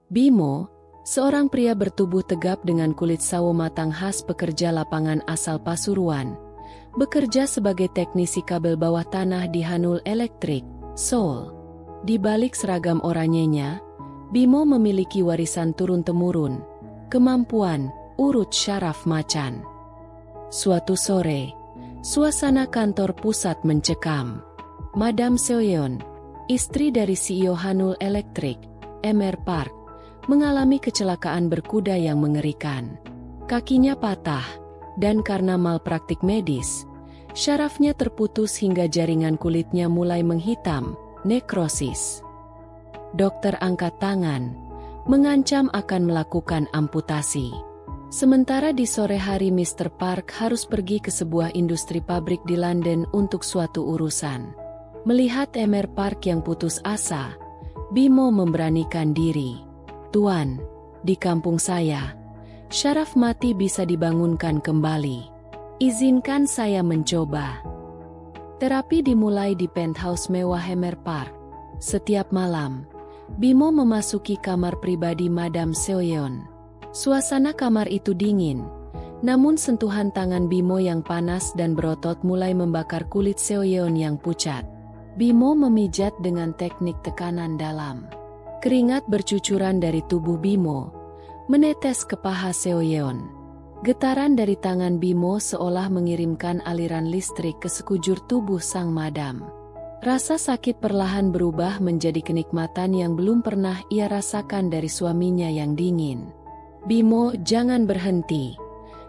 Bimo, seorang pria bertubuh tegap dengan kulit sawo matang khas pekerja lapangan asal Pasuruan, bekerja sebagai teknisi kabel bawah tanah di Hanul Electric, Seoul. Di balik seragam oranyenya, Bimo memiliki warisan turun-temurun, kemampuan urut syaraf macan. Suatu sore, suasana kantor pusat mencekam. Madam Seoyeon, istri dari CEO Hanul Electric, Mr. Park, mengalami kecelakaan berkuda yang mengerikan. Kakinya patah, dan karena malpraktik medis, syarafnya terputus hingga jaringan kulitnya mulai menghitam, nekrosis. Dokter angkat tangan, mengancam akan melakukan amputasi. Sementara di sore hari Mr. Park harus pergi ke sebuah industri pabrik di London untuk suatu urusan. Melihat Mr. Park yang putus asa, Bimo memberanikan diri. "Tuan, di kampung saya, syaraf mati bisa dibangunkan kembali. Izinkan saya mencoba." Terapi dimulai di penthouse mewah Mr. Park. Setiap malam, Bimo memasuki kamar pribadi Madam Seoyeon. Suasana kamar itu dingin, namun sentuhan tangan Bimo yang panas dan berotot mulai membakar kulit Seoyeon yang pucat. Bimo memijat dengan teknik tekanan dalam. Keringat bercucuran dari tubuh Bimo, menetes ke paha Seoyeon. Getaran dari tangan Bimo seolah mengirimkan aliran listrik ke sekujur tubuh sang madam. Rasa sakit perlahan berubah menjadi kenikmatan yang belum pernah ia rasakan dari suaminya yang dingin. "Bimo, jangan berhenti,"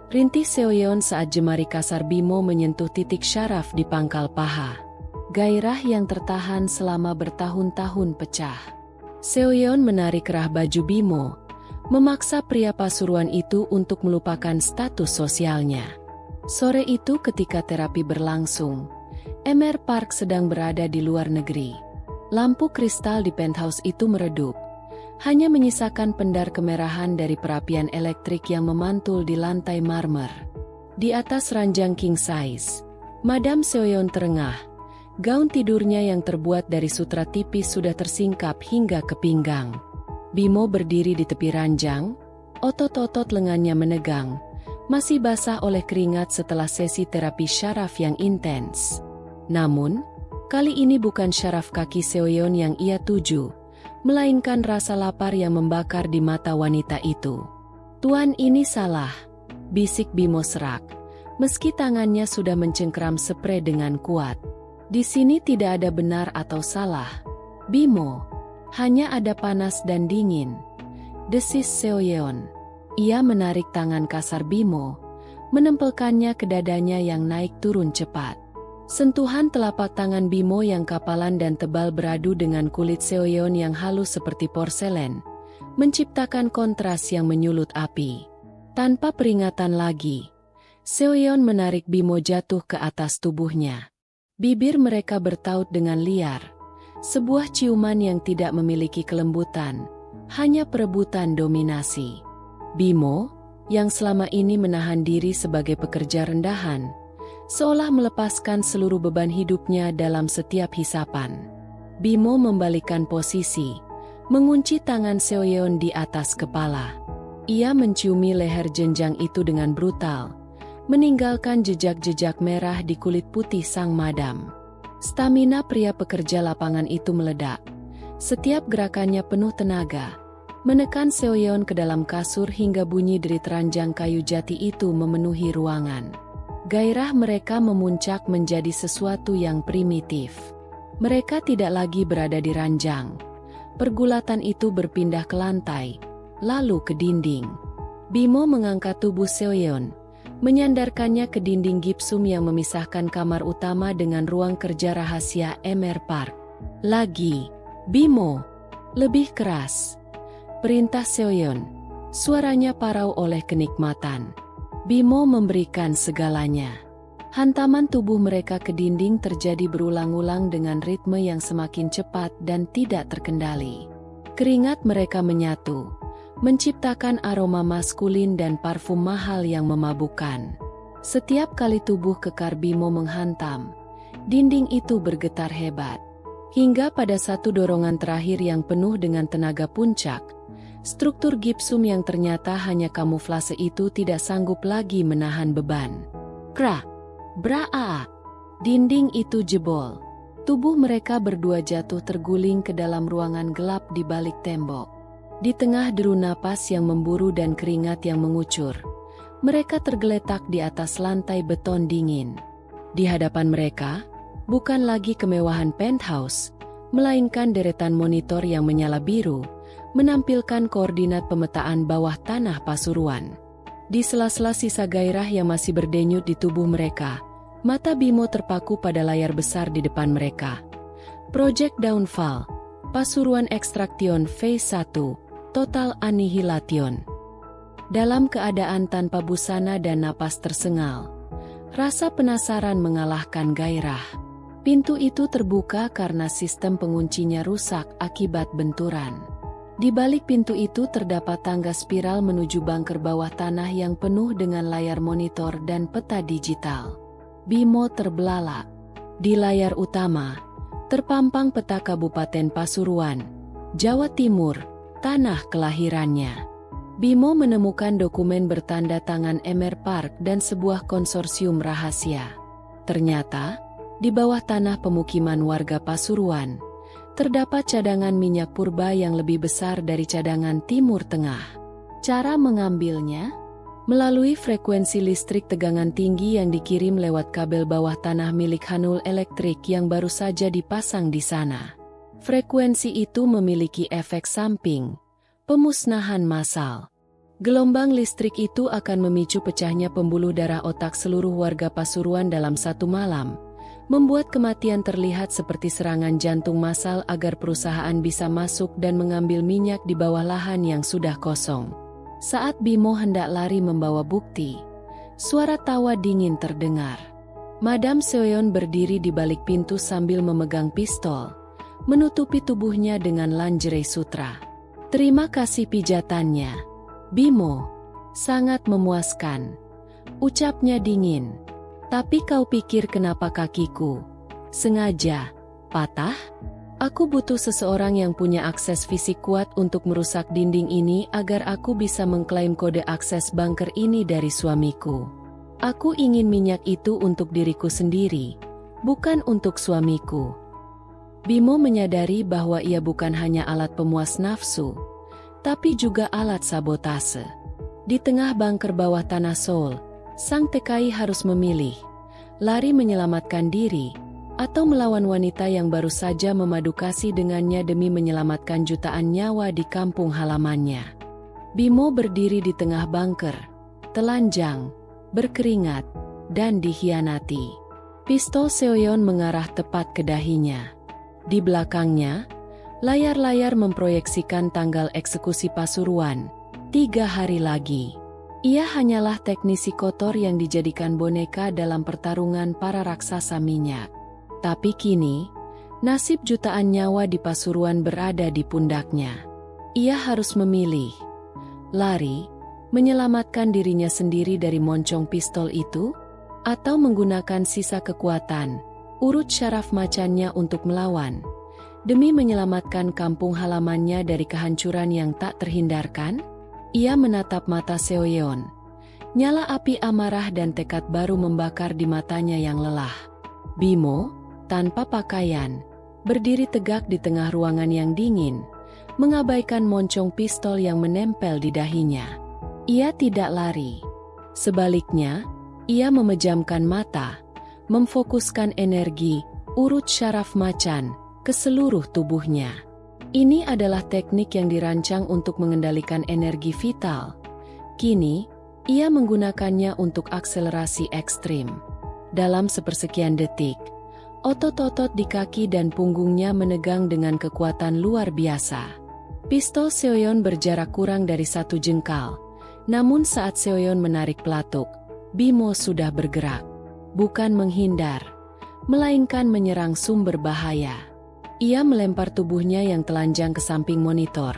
rintih Seoyeon saat jemari kasar Bimo menyentuh titik syaraf di pangkal paha. Gairah yang tertahan selama bertahun-tahun pecah. Seoyeon menarik kerah baju Bimo, memaksa pria Pasuruan itu untuk melupakan status sosialnya. Sore itu ketika terapi berlangsung, Mr. Park sedang berada di luar negeri. Lampu kristal di penthouse itu meredup, hanya menyisakan pendar kemerahan dari perapian elektrik yang memantul di lantai marmer. Di atas ranjang king size, Madam Seoyeon terengah. Gaun tidurnya yang terbuat dari sutra tipis sudah tersingkap hingga ke pinggang. Bimo berdiri di tepi ranjang, otot-otot lengannya menegang, masih basah oleh keringat setelah sesi terapi syaraf yang intens. Namun, kali ini bukan syaraf kaki Seoyeon yang ia tuju, melainkan rasa lapar yang membakar di mata wanita itu. "Tuan, ini salah," bisik Bimo serak, meski tangannya sudah mencengkeram sprei dengan kuat. "Di sini tidak ada benar atau salah, Bimo. Hanya ada panas dan dingin," desis Seoyeon. Ia menarik tangan kasar Bimo, menempelkannya ke dadanya yang naik turun cepat. Sentuhan telapak tangan Bimo yang kapalan dan tebal beradu dengan kulit Seoyeon yang halus seperti porselen, menciptakan kontras yang menyulut api. Tanpa peringatan lagi, Seoyeon menarik Bimo jatuh ke atas tubuhnya. Bibir mereka bertaut dengan liar, sebuah ciuman yang tidak memiliki kelembutan, hanya perebutan dominasi. Bimo, yang selama ini menahan diri sebagai pekerja rendahan, seolah melepaskan seluruh beban hidupnya dalam setiap hisapan. Bimo membalikkan posisi, mengunci tangan Seoyeon di atas kepala. Ia menciumi leher jenjang itu dengan brutal, meninggalkan jejak-jejak merah di kulit putih sang madam. Stamina pria pekerja lapangan itu meledak. Setiap gerakannya penuh tenaga, menekan Seoyeon ke dalam kasur hingga bunyi derit ranjang kayu jati itu memenuhi ruangan. Gairah mereka memuncak menjadi sesuatu yang primitif. Mereka tidak lagi berada di ranjang. Pergulatan itu berpindah ke lantai, lalu ke dinding. Bimo mengangkat tubuh Seoyeon, menyandarkannya ke dinding gipsum yang memisahkan kamar utama dengan ruang kerja rahasia Mr. Park. "Lagi, Bimo, lebih keras," perintah Seoyeon. Suaranya parau oleh kenikmatan. Bimo memberikan segalanya. Hantaman tubuh mereka ke dinding terjadi berulang-ulang dengan ritme yang semakin cepat dan tidak terkendali. Keringat mereka menyatu, menciptakan aroma maskulin dan parfum mahal yang memabukkan. Setiap kali tubuh kekar Bimo menghantam, dinding itu bergetar hebat. Hingga pada satu dorongan terakhir yang penuh dengan tenaga puncak, Struktur gipsum yang ternyata hanya kamuflase itu tidak sanggup lagi menahan beban. Krak! Braa! Dinding itu jebol. Tubuh mereka berdua jatuh terguling ke dalam ruangan gelap di balik tembok. Di tengah deru napas yang memburu dan keringat yang mengucur, mereka tergeletak di atas lantai beton dingin. Di hadapan mereka, bukan lagi kemewahan penthouse, melainkan deretan monitor yang menyala biru, menampilkan koordinat pemetaan bawah tanah Pasuruan. Di sela-sela sisa gairah yang masih berdenyut di tubuh mereka, mata Bimo terpaku pada layar besar di depan mereka. Project Downfall, Pasuruan Extraction Phase 1, Total Annihilation. Dalam keadaan tanpa busana dan napas tersengal, rasa penasaran mengalahkan gairah. Pintu itu terbuka karena sistem penguncinya rusak akibat benturan. Di balik pintu itu terdapat tangga spiral menuju bunker bawah tanah yang penuh dengan layar monitor dan peta digital. Bimo terbelalak. Di layar utama, terpampang peta Kabupaten Pasuruan, Jawa Timur, tanah kelahirannya. Bimo menemukan dokumen bertanda tangan Emer Park dan sebuah konsorsium rahasia. Ternyata, di bawah tanah pemukiman warga Pasuruan, terdapat cadangan minyak purba yang lebih besar dari cadangan Timur Tengah. Cara mengambilnya? Melalui frekuensi listrik tegangan tinggi yang dikirim lewat kabel bawah tanah milik Hanul Electric yang baru saja dipasang di sana. Frekuensi itu memiliki efek samping, pemusnahan massal. Gelombang listrik itu akan memicu pecahnya pembuluh darah otak seluruh warga Pasuruan dalam satu malam, membuat kematian terlihat seperti serangan jantung massal agar perusahaan bisa masuk dan mengambil minyak di bawah lahan yang sudah kosong. Saat Bimo hendak lari membawa bukti, suara tawa dingin terdengar. Madam Seoyeon berdiri di balik pintu sambil memegang pistol, menutupi tubuhnya dengan lingerie sutra. "Terima kasih pijatannya, Bimo. Sangat memuaskan," ucapnya dingin. "Tapi kau pikir kenapa kakiku sengaja patah? Aku butuh seseorang yang punya akses fisik kuat untuk merusak dinding ini agar aku bisa mengklaim kode akses bunker ini dari suamiku. Aku ingin minyak itu untuk diriku sendiri, bukan untuk suamiku." Bimo menyadari bahwa ia bukan hanya alat pemuas nafsu, tapi juga alat sabotase. Di tengah bunker bawah tanah Seoul, sang TKI harus memilih, lari menyelamatkan diri, atau melawan wanita yang baru saja memadu kasih dengannya demi menyelamatkan jutaan nyawa di kampung halamannya. Bimo berdiri di tengah bunker, telanjang, berkeringat, dan dikhianati. Pistol Seoyeon mengarah tepat ke dahinya. Di belakangnya, layar-layar memproyeksikan tanggal eksekusi Pasuruan, 3 hari lagi. Ia hanyalah teknisi kotor yang dijadikan boneka dalam pertarungan para raksasa minyak. Tapi kini, nasib jutaan nyawa di Pasuruan berada di pundaknya. Ia harus memilih, lari, menyelamatkan dirinya sendiri dari moncong pistol itu, atau menggunakan sisa kekuatan, urut syaraf macannya untuk melawan, demi menyelamatkan kampung halamannya dari kehancuran yang tak terhindarkan. Ia menatap mata Seoyeon. Nyala api amarah dan tekad baru membakar di matanya yang lelah. Bimo, tanpa pakaian, berdiri tegak di tengah ruangan yang dingin, mengabaikan moncong pistol yang menempel di dahinya. Ia tidak lari. Sebaliknya, ia memejamkan mata, memfokuskan energi, urut syaraf macan, ke seluruh tubuhnya. Ini adalah teknik yang dirancang untuk mengendalikan energi vital. Kini, ia menggunakannya untuk akselerasi ekstrim. Dalam sepersekian detik, otot-otot di kaki dan punggungnya menegang dengan kekuatan luar biasa. Pistol Seoyeon berjarak kurang dari 1 jengkal. Namun saat Seoyeon menarik pelatuk, Bimo sudah bergerak. Bukan menghindar, melainkan menyerang sumber bahaya. Ia melempar tubuhnya yang telanjang ke samping monitor,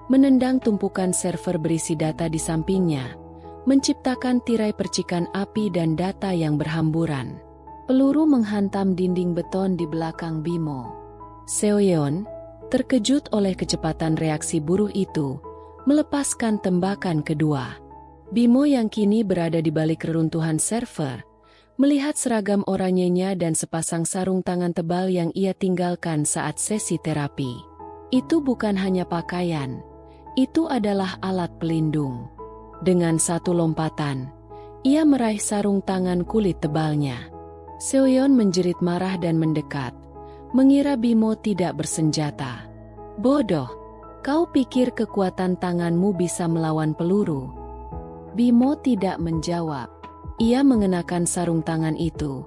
menendang tumpukan server berisi data di sampingnya, menciptakan tirai percikan api dan data yang berhamburan. Peluru menghantam dinding beton di belakang Bimo. Seoyeon, terkejut oleh kecepatan reaksi buruh itu, melepaskan tembakan kedua. Bimo yang kini berada di balik reruntuhan server, melihat seragam oranyenya dan sepasang sarung tangan tebal yang ia tinggalkan saat sesi terapi. Itu bukan hanya pakaian, itu adalah alat pelindung. Dengan satu lompatan, ia meraih sarung tangan kulit tebalnya. Seoyeon menjerit marah dan mendekat, mengira Bimo tidak bersenjata. Bodoh, kau pikir kekuatan tanganmu bisa melawan peluru? Bimo tidak menjawab. Ia mengenakan sarung tangan itu.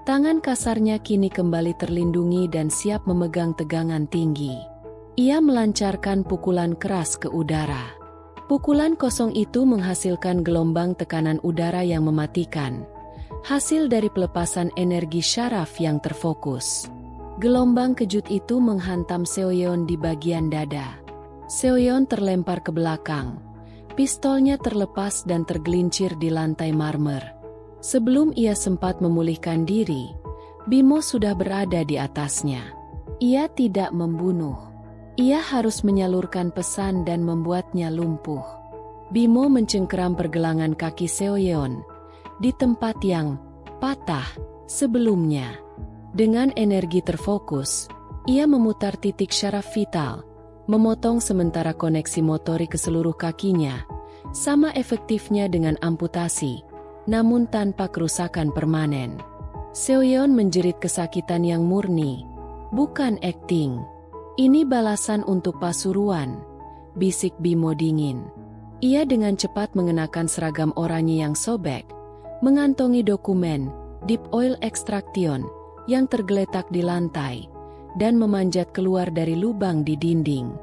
Tangan kasarnya kini kembali terlindungi dan siap memegang tegangan tinggi. Ia melancarkan pukulan keras ke udara. Pukulan kosong itu menghasilkan gelombang tekanan udara yang mematikan, hasil dari pelepasan energi syaraf yang terfokus. Gelombang kejut itu menghantam Seoyeon di bagian dada. Seoyeon terlempar ke belakang. Pistolnya terlepas dan tergelincir di lantai marmer. Sebelum ia sempat memulihkan diri, Bimo sudah berada di atasnya. Ia tidak membunuh. Ia harus menyalurkan pesan dan membuatnya lumpuh. Bimo mencengkeram pergelangan kaki Seoyeon di tempat yang patah sebelumnya. Dengan energi terfokus, ia memutar titik syaraf vital, memotong sementara koneksi motorik ke seluruh kakinya, sama efektifnya dengan amputasi, namun tanpa kerusakan permanen. Seoyeon menjerit kesakitan yang murni, bukan akting. Ini balasan untuk Pasuruan, bisik Bimo dingin. Ia dengan cepat mengenakan seragam oranye yang sobek, mengantongi dokumen Deep Oil Extraction yang tergeletak di lantai, dan memanjat keluar dari lubang di dinding.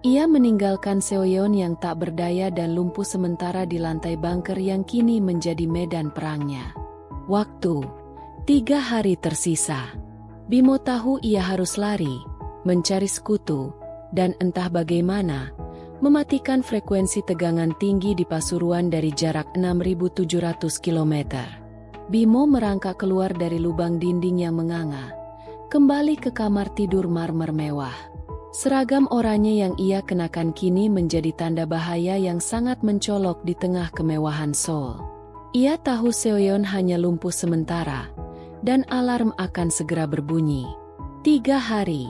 Ia meninggalkan Seoyeon yang tak berdaya dan lumpuh sementara di lantai bunker yang kini menjadi medan perangnya. Waktu 3 hari tersisa. Bimo tahu ia harus lari, mencari sekutu, dan entah bagaimana, mematikan frekuensi tegangan tinggi di Pasuruan dari jarak 6.700 km. Bimo merangkak keluar dari lubang dinding yang menganga, kembali ke kamar tidur marmer mewah. Seragam oranye yang ia kenakan kini menjadi tanda bahaya yang sangat mencolok di tengah kemewahan Seoul. Ia tahu Seoyeon hanya lumpuh sementara, dan alarm akan segera berbunyi. 3 hari.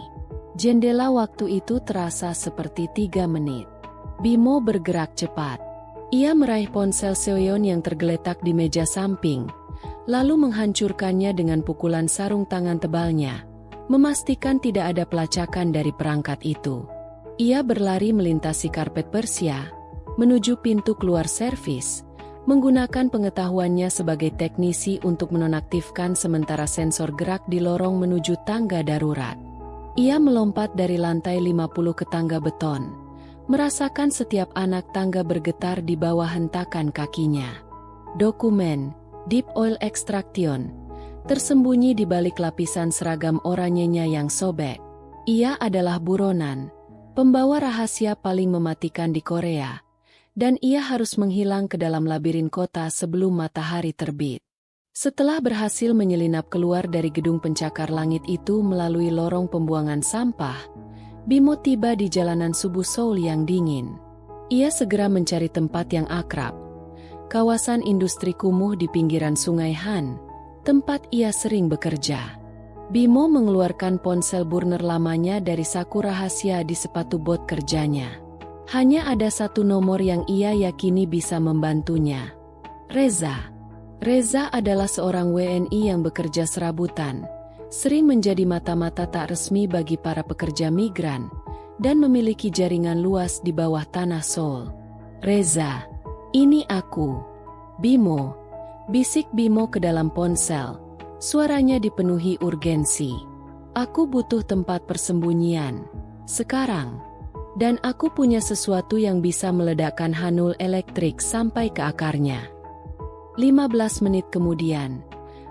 Jendela waktu itu terasa seperti 3 menit. Bimo bergerak cepat. Ia meraih ponsel Seoyeon yang tergeletak di meja samping, lalu menghancurkannya dengan pukulan sarung tangan tebalnya, memastikan tidak ada pelacakan dari perangkat itu. Ia berlari melintasi karpet Persia, menuju pintu keluar servis, menggunakan pengetahuannya sebagai teknisi untuk menonaktifkan sementara sensor gerak di lorong menuju tangga darurat. Ia melompat dari lantai 50 ke tangga beton, merasakan setiap anak tangga bergetar di bawah hentakan kakinya. Dokumen Deep Oil Extraction tersembunyi di balik lapisan seragam oranyenya yang sobek. Ia adalah buronan, pembawa rahasia paling mematikan di Korea, dan ia harus menghilang ke dalam labirin kota sebelum matahari terbit. Setelah berhasil menyelinap keluar dari gedung pencakar langit itu melalui lorong pembuangan sampah, Bimo tiba di jalanan subuh Seoul yang dingin. Ia segera mencari tempat yang akrab, kawasan industri kumuh di pinggiran Sungai Han, tempat ia sering bekerja. Bimo mengeluarkan ponsel burner lamanya dari saku rahasia di sepatu bot kerjanya. Hanya ada satu nomor yang ia yakini bisa membantunya. Reza. Reza adalah seorang WNI yang bekerja serabutan, sering menjadi mata-mata tak resmi bagi para pekerja migran, dan memiliki jaringan luas di bawah tanah Seoul. Reza, ini aku. Bimo, bisik Bimo ke dalam ponsel. Suaranya dipenuhi urgensi. Aku butuh tempat persembunyian. Sekarang. Dan aku punya sesuatu yang bisa meledakkan Hanul elektrik sampai ke akarnya. 15 menit kemudian,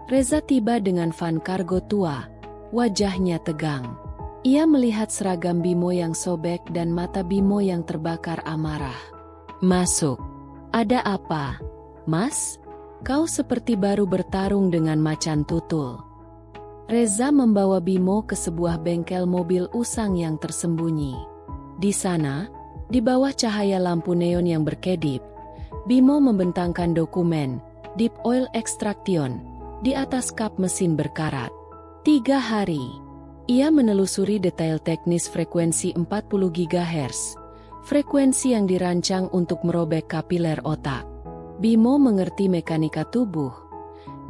Reza tiba dengan van kargo tua, wajahnya tegang. Ia melihat seragam Bimo yang sobek dan mata Bimo yang terbakar amarah. Masuk. Ada apa, Mas? Kau seperti baru bertarung dengan macan tutul. Reza membawa Bimo ke sebuah bengkel mobil usang yang tersembunyi. Di sana, Di bawah cahaya lampu neon yang berkedip, Bimo membentangkan dokumen Deep Oil Extraction di atas kap mesin berkarat. 3 hari, ia menelusuri detail teknis frekuensi 40 GHz, frekuensi yang dirancang untuk merobek kapiler otak. Bimo mengerti mekanika tubuh,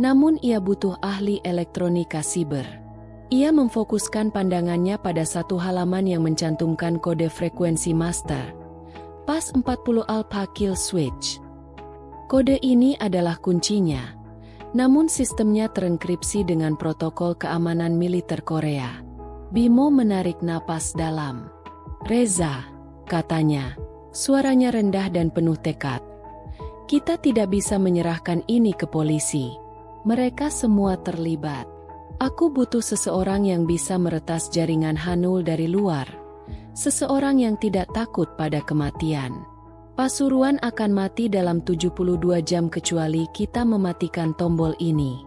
namun ia butuh ahli elektronika siber. Ia memfokuskan pandangannya pada satu halaman yang mencantumkan kode frekuensi master, pas 40 alpha kill switch. Kode ini adalah kuncinya, namun sistemnya terenkripsi dengan protokol keamanan militer Korea. Bimo menarik napas dalam. "Reza," katanya, suaranya rendah dan penuh tekad. "Kita tidak bisa menyerahkan ini ke polisi. Mereka semua terlibat. Aku butuh seseorang yang bisa meretas jaringan Hanul dari luar. Seseorang yang tidak takut pada kematian. Pasuruan akan mati dalam 72 jam kecuali kita mematikan tombol ini."